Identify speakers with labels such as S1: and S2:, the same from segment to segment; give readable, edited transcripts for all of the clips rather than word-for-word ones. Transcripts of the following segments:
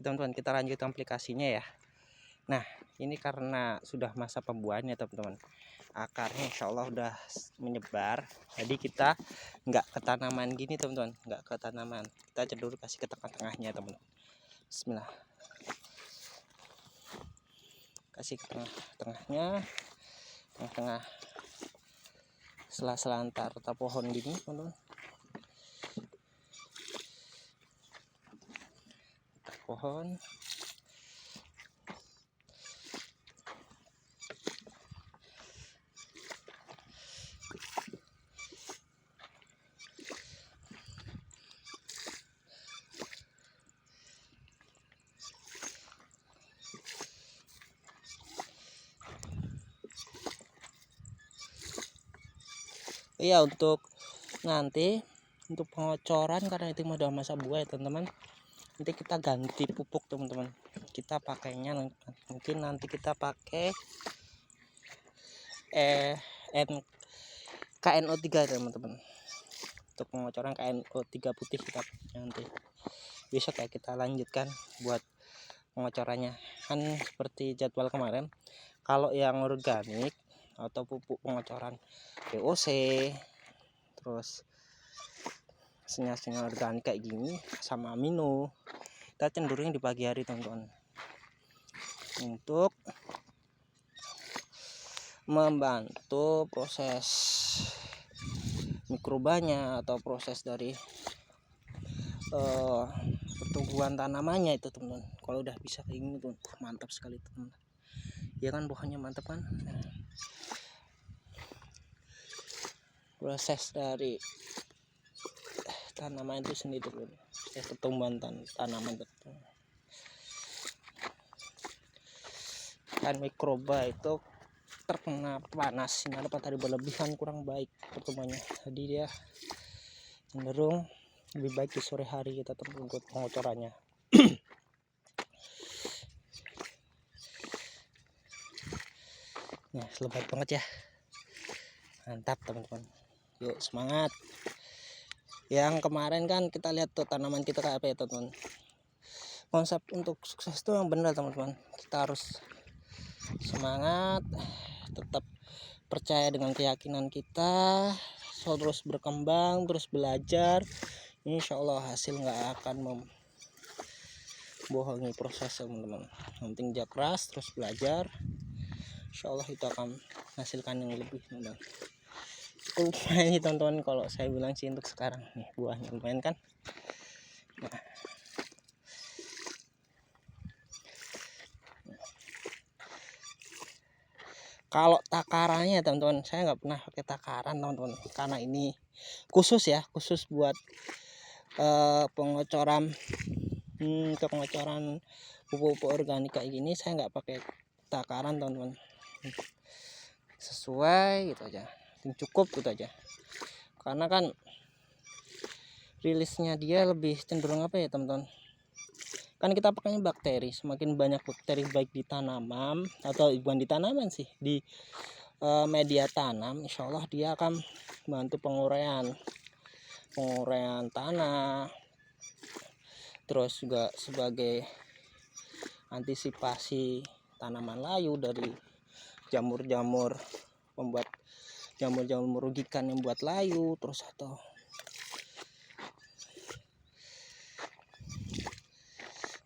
S1: teman-teman, kita lanjut aplikasinya ya. Nah, ini karena sudah masa pembuahan ya teman-teman, akarnya insya Allah udah menyebar, jadi kita nggak ke tanaman gini teman-teman, nggak ke tanaman, kita cenderung kasih ke tengah-tengahnya teman-teman. Bismillah, kasih ke tengah-tengahnya, tengah-tengah sela-sela antar pohon gini teman-teman, pohon. Iya, untuk nanti untuk pengocoran, karena itu udah masa buah ya teman-teman, nanti kita ganti pupuk teman-teman. Kita pakainya mungkin nanti kita pakai KNO3 teman-teman. Untuk pengocoran KNO3 putih kita nanti besok ya, kita lanjutkan buat pengocorannya. Kan seperti jadwal kemarin, kalau yang organik atau pupuk pengocoran POC, terus sinyal-sinyal organik kayak gini sama amino, kita cenderung di pagi hari teman-teman, untuk membantu proses mikrobanya atau proses dari pertumbuhan tanamannya itu teman-teman. Kalau udah bisa kayak gini tuh mantap sekali teman-teman, ya kan, pohonnya mantap kan. Proses dari tanaman itu sendiri tuh, pertumbuhan tanaman itu kan, mikroba itu terkena panas sinar matahari berlebihan kurang baik pertumbuhannya, jadi dia cenderung lebih baik di sore hari kita buat pengocorannya. Nah, lebat banget ya, mantap teman-teman, yuk semangat. Yang kemarin kan kita lihat tuh tanaman kita kayak apa ya teman-teman. Konsep untuk sukses itu yang benar teman-teman, kita harus semangat, tetap percaya dengan keyakinan kita, terus berkembang, terus belajar. Insya Allah hasil nggak akan membohongi proses teman-teman. Yang penting kerja keras terus belajar, insya Allah itu akan menghasilkan yang lebih teman-teman. Cukup lumayan nih teman-teman, kalau saya bilang sih untuk sekarang nih buahnya lumayan kan. Nah, kalau takarannya teman-teman, saya nggak pernah pakai takaran teman-teman, karena ini khusus ya, khusus buat pengocoran pengocoran pupuk organik kayak gini. Saya nggak pakai takaran teman-teman, sesuai gitu aja, cukup gitu aja, karena kan rilisnya dia lebih cenderung apa ya teman-teman, kan kita pakainya bakteri. Semakin banyak bakteri baik di tanaman, atau bukan di tanaman sih, di media tanam, insya Allah dia akan membantu penguraian tanah, terus juga sebagai antisipasi tanaman layu dari jamur-jamur membuat jamur-jamur merugikan yang buat layu, terus atau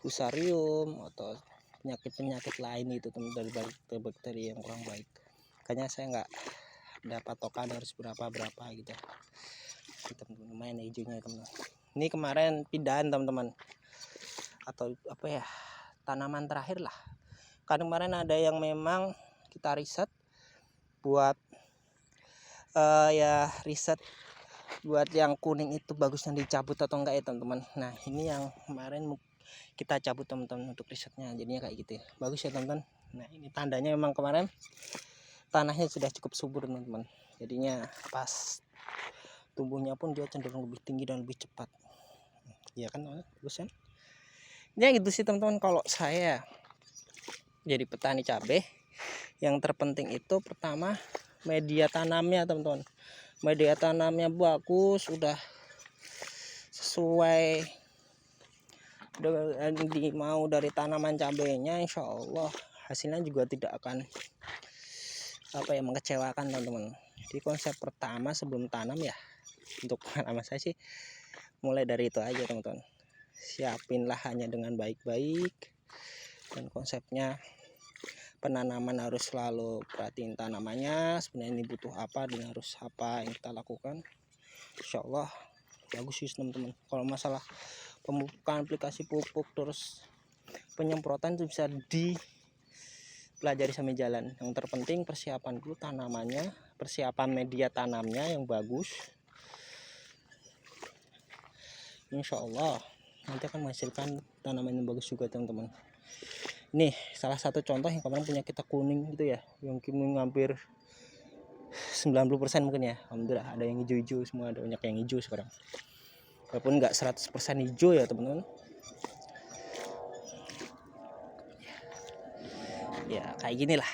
S1: fusarium atau penyakit-penyakit lain itu dari bakteri yang kurang baik. Makanya saya nggak ada patokan harus berapa gitu teman-teman. Main hijaunya teman-teman. Ini kemarin pindahan teman-teman, atau apa ya, tanaman terakhir lah. Karena kemarin ada yang memang kita riset buat ya riset buat yang kuning itu bagusnya dicabut atau enggak ya teman-teman. Nah, ini yang kemarin kita cabut teman-teman untuk risetnya, jadinya kayak gitu ya, bagus ya teman-teman. Nah, ini tandanya memang kemarin tanahnya sudah cukup subur teman-teman, jadinya pas tumbuhnya pun dia cenderung lebih tinggi dan lebih cepat ya kan, bagus kan ya. Gitu sih teman-teman, kalau saya jadi petani cabai, yang terpenting itu pertama media tanamnya teman-teman. Media tanamnya bagus, udah sesuai mau dari tanaman cabenya, insya Allah hasilnya juga tidak akan mengecewakan teman-teman. Jadi konsep pertama sebelum tanam ya, untuk pengalaman saya sih mulai dari itu aja teman-teman. Siapin lahannya dengan baik-baik, dan konsepnya penanaman harus selalu perhatiin tanamannya sebenarnya ini butuh apa dan harus apa yang kita lakukan. Insya Allah bagus sih teman-teman. Kalau masalah pemupukan, aplikasi pupuk, terus penyemprotan itu bisa dipelajari sambil jalan. Yang terpenting persiapan dulu tanamannya, persiapan media tanamnya yang bagus. Insya Allah nanti akan menghasilkan tanaman yang bagus juga teman-teman. Ini salah satu contoh yang kemarin punya kita kuning gitu ya, yang kuning hampir 90% mungkin ya. Alhamdulillah ada yang hijau-hijau semua, ada banyak yang hijau sekarang. Walaupun nggak 100% hijau ya teman-teman. Ya kayak gini lah.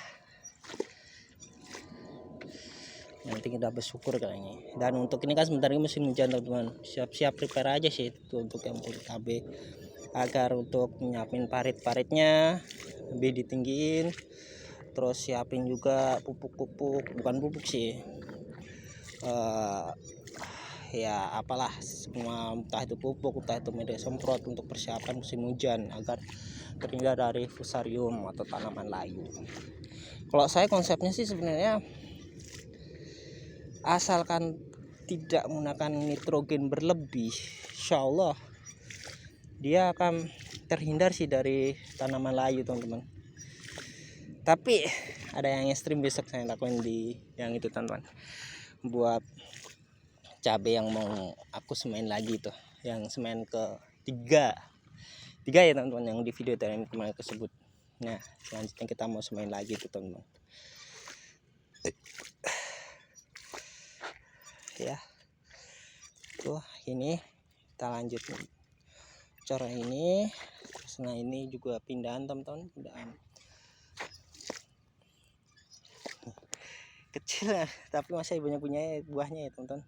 S1: Nanti kita bersyukur kayaknya. Dan untuk ini kan sebentar lagi musim hujan teman-teman. Siap-siap prepare aja sih itu untuk yang musim cabai, agar untuk nyiapin parit-paritnya lebih ditinggiin. Terus siapin juga pupuk-pupuk, bukan pupuk sih, ya apalah semua, entah itu pupuk, entah itu media semprot untuk persiapan musim hujan agar terhindar dari fusarium atau tanaman layu. Kalau saya konsepnya sih sebenarnya asalkan tidak menggunakan nitrogen berlebih, insya Allah dia akan terhindar sih dari tanaman layu teman-teman. Tapi ada yang ekstrim besok saya lakuin di yang itu teman-teman, buat cabai yang mau aku semain lagi tuh, yang semain ke tiga ya teman-teman, yang di video tadi kemarin tersebut. Nah selanjutnya kita mau semain lagi tuh teman-teman ya. Tuh ini kita lanjut cara ini. Nah ini juga pindahan teman-teman, pindahan kecil ya, tapi masih banyak punya buahnya ya teman-teman.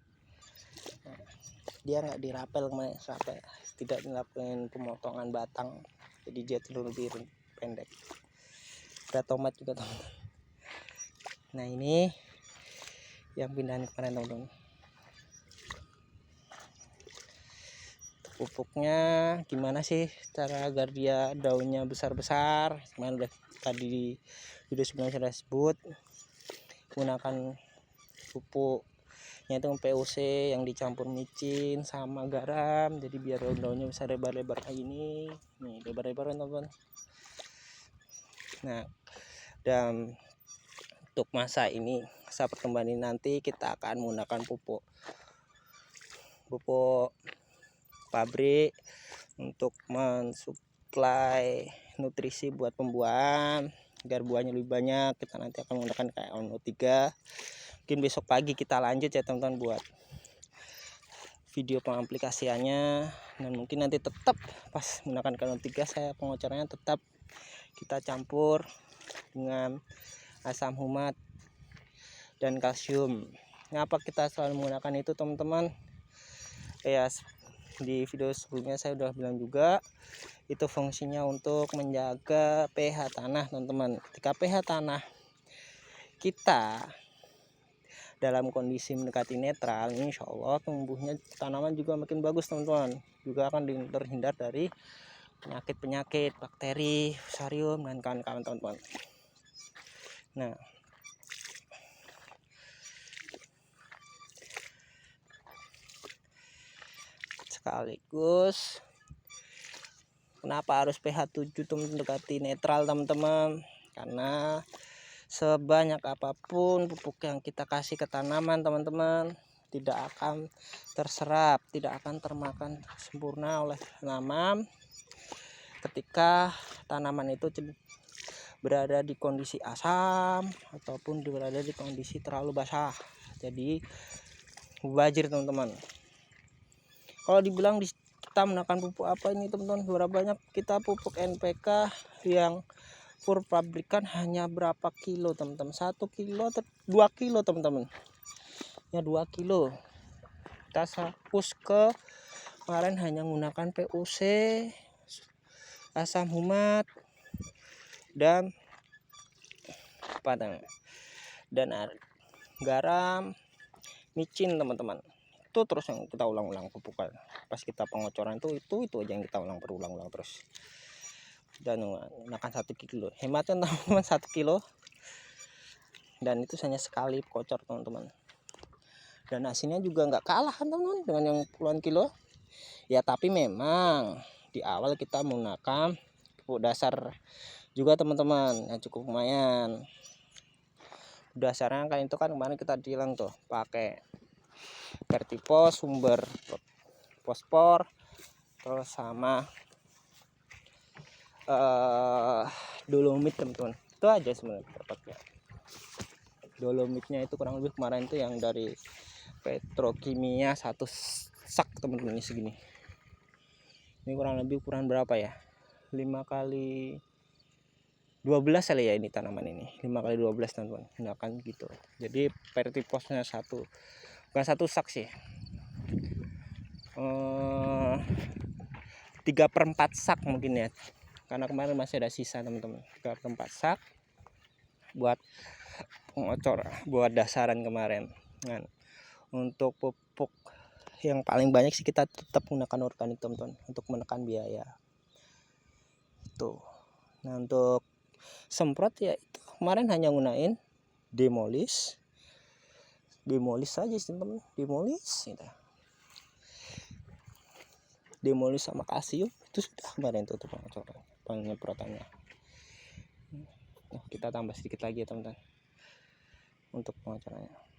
S1: Nah, dia nggak dirapel kemarin, sampai tidak dilakukan pemotongan batang, jadi dia terlalu lebih pendek. Ada tomat juga teman-teman. Nah ini yang pindahan kemarin teman-teman. Pupuknya gimana sih cara agar dia daunnya besar-besar, kemarin udah tadi di video sebelumnya sudah sebut. Gunakan pupuknya itu POC yang dicampur micin sama garam, jadi biar daun-daunnya bisa lebar-lebar kayak gini nih, lebar-lebar teman-teman. Nah dan untuk masa perkembangan ini nanti kita akan menggunakan pupuk pabrik untuk mensuplai nutrisi buat pembuahan agar buahnya lebih banyak. Kita nanti akan menggunakan kayak ONO3. Mungkin besok pagi kita lanjut ya teman-teman buat video pengaplikasiannya. Dan mungkin nanti tetap pas menggunakan ONO3 saya pengocorannya tetap kita campur dengan asam humat dan kalsium. Ngapa kita selalu menggunakan itu teman-teman? Ya di video sebelumnya saya udah bilang juga, itu fungsinya untuk menjaga pH tanah teman-teman. Ketika pH tanah kita dalam kondisi mendekati netral, insya Allah tumbuhnya tanaman juga makin bagus teman-teman. Juga akan terhindar dari penyakit-penyakit, bakteri, fusarium dan kawan-kawan teman-teman. Nah sekaligus kenapa harus pH 7 mendekati netral teman-teman, karena sebanyak apapun pupuk yang kita kasih ke tanaman teman-teman tidak akan terserap, tidak akan termakan sempurna oleh tanaman ketika tanaman itu berada di kondisi asam ataupun berada di kondisi terlalu basah. Jadi wajib teman-teman. Kalau dibilang kita menggunakan pupuk apa ini teman-teman, berapa banyak kita pupuk NPK yang pur pabrikan hanya berapa kilo teman-teman, 1 kilo atau 2 kilo teman-teman ya, 2 kilo. Kita push ke kemarin hanya menggunakan POC asam humat, dan apa namanya, dan garam, micin teman-teman. Itu terus yang kita ulang-ulang pupuk. Pas kita pengocoran itu aja yang kita berulang-ulang terus. Dan makan 1 kilo, hematnya teman-teman 1 kilo, dan itu hanya sekali kocor teman-teman. Dan hasilnya juga nggak kalah kan teman-teman dengan yang puluhan kilo ya, tapi memang di awal kita menggunakan pupuk dasar juga teman-teman yang cukup lumayan. Dasarnya kan itu kan kemarin kita bilang tuh pakai Vertipos, sumber fosfor, terus sama dolomit teman-teman. Itu aja sebenarnya dapatnya. Dolomitnya itu kurang lebih kemarin itu yang dari Petrokimia 1 sak teman-teman, ini segini. Ini kurang lebih ukuran berapa ya, 5 kali 12 kali ya ini tanaman ini, 5 kali 12 teman-teman. Nah kan gitu. Jadi Vertiposnya bukan 1 sak sih, 3/4 sak mungkin ya, karena kemarin masih ada sisa teman-teman. 3/4 sak buat pengocor, buat dasaran kemarin. Nah, untuk pupuk yang paling banyak sih kita tetap menggunakan organik teman-teman untuk menekan biaya tuh. Nah untuk semprot ya itu kemarin hanya gunain demolis saja sih teman-teman, demolis sama kasium itu sudah kemarin tuh pengocoran penyemprotannya. Nah, kita tambah sedikit lagi ya teman-teman untuk pengocorannya.